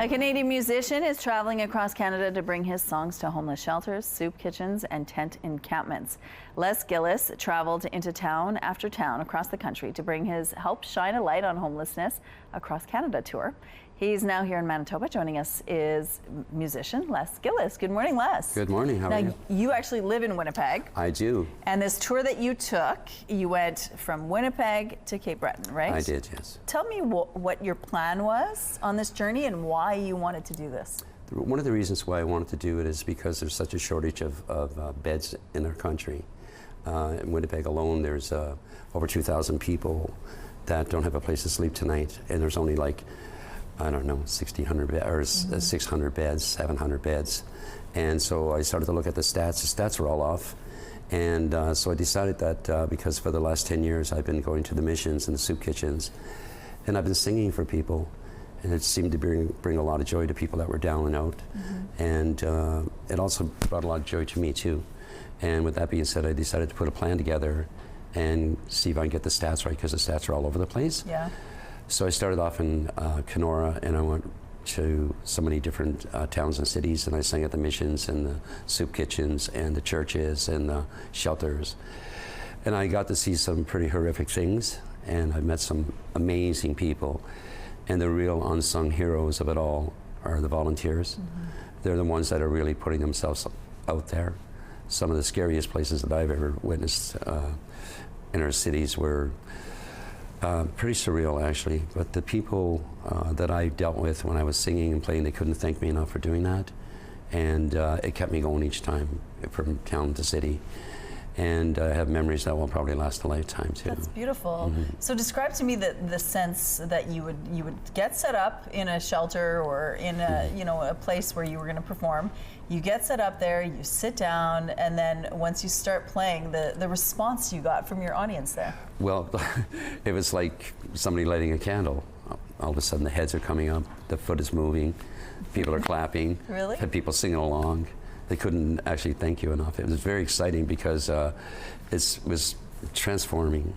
A Canadian musician is traveling across Canada to bring his songs to homeless shelters, soup kitchens, and tent encampments. Les Gillis traveled into town after town across the country to bring his Help Shine a Light on Homelessness Across Canada tour. He's now here in Manitoba. Joining us is musician Les Gillis. Good morning, Les. Good morning. How are you? You actually live in Winnipeg. I do. And this tour that you took, you went from Winnipeg to Cape Breton, right? I did, yes. Tell me what your plan was on this journey and why you wanted to do this. One of the reasons why I wanted to do it is because there's such a shortage of beds in our country. In Winnipeg alone, there's over 2,000 people that don't have a place to sleep tonight, and there's only like, I don't know, 1,600 or 600 beds, 700 beds. And so I started to look at the stats. The stats were all off. And so I decided that because for the last 10 years I've been going to the missions and the soup kitchens, and I've been singing for people, and it seemed to bring a lot of joy to people that were down and out. And it also brought a lot of joy to me too. And with that being said, I decided to put a plan together and see if I can get the stats right, because the stats are all over the place. Yeah. So I started off in Kenora, and I went to so many different towns and cities, and I sang at the missions and the soup kitchens and the churches and the shelters. And I got to see some pretty horrific things, and I met some amazing people. And the real unsung heroes of it all are the volunteers. They're the ones that are really putting themselves out there. Some of the scariest places that I've ever witnessed in our cities were pretty surreal, actually. But the people that I dealt with when I was singing and playing, they couldn't thank me enough for doing that. And it kept me going each time from town to city. And I have memories that will probably last a lifetime too. That's beautiful. So describe to me the sense that you would get set up in a shelter or in a a place where you were going to perform. You get set up there, you sit down, and then once you start playing, the response you got from your audience there. Well, it was like somebody lighting a candle. All of a sudden the heads are coming up, the foot is moving, people are clapping, Really? had people singing along. They couldn't actually thank you enough. It was very exciting because it was transforming,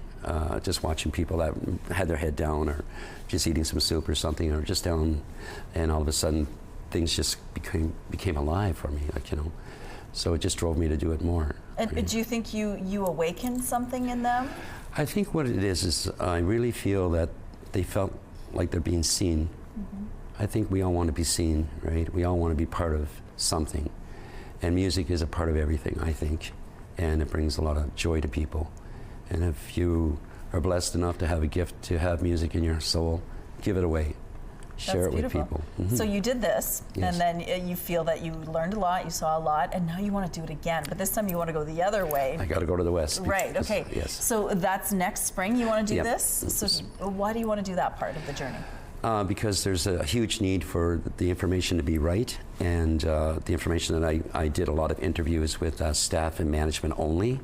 just watching people that had their head down or just eating some soup or something, or just down, and all of a sudden things just became alive for me, So it just drove me to do it more. And do you think you awakened something in them? I think what it is I really feel that they felt like they're being seen. I think we all want to be seen, right? We all want to be part of something. And music is a part of everything, I think, and it brings a lot of joy to people. And if you are blessed enough to have a gift to have music in your soul, give it away. Share it with people. So you did this, Yes. and then you feel that you learned a lot, you saw a lot, and now you want to do it again. But this time you want to go the other way. I got to go to the west. Right, okay. Yes. So that's next spring you want to do Yep. this? So why do you want to do that part of the journey? Because there's a huge need for the information to be right, and the information that I did a lot of interviews with staff and management only.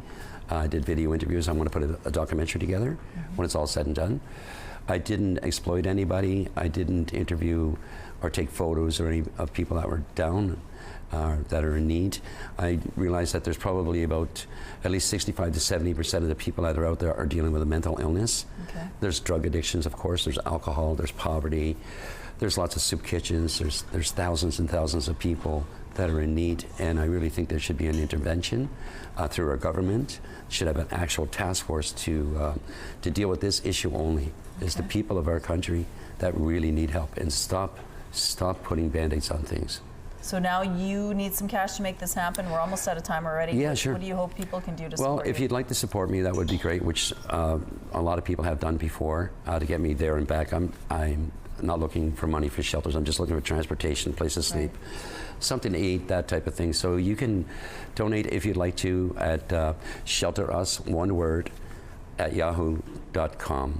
I did video interviews. I want to put a documentary together when it's all said and done. I didn't exploit anybody. I didn't interview or take photos or any of people that were down, that are in need. I realized that there's probably about at least 65 to 70% of the people that are out there are dealing with a mental illness. Okay. There's drug addictions, of course, there's alcohol, there's poverty, there's lots of soup kitchens, there's thousands and thousands of people that are in need, and I really think there should be an intervention through our government. Should have an actual task force to deal with this issue only. It's the people of our country that really need help, and stop putting Band-Aids on things. So now you need some cash to make this happen. We're almost out of time already. Yeah, sure. What do you hope people can do to support you? Well, if you'd like to support me, that would be great, which a lot of people have done before to get me there and back. I'm not looking for money for shelters. I'm just looking for transportation, place to sleep, something to eat, that type of thing. So you can donate if you'd like to at shelterus, one word, @yahoo.com.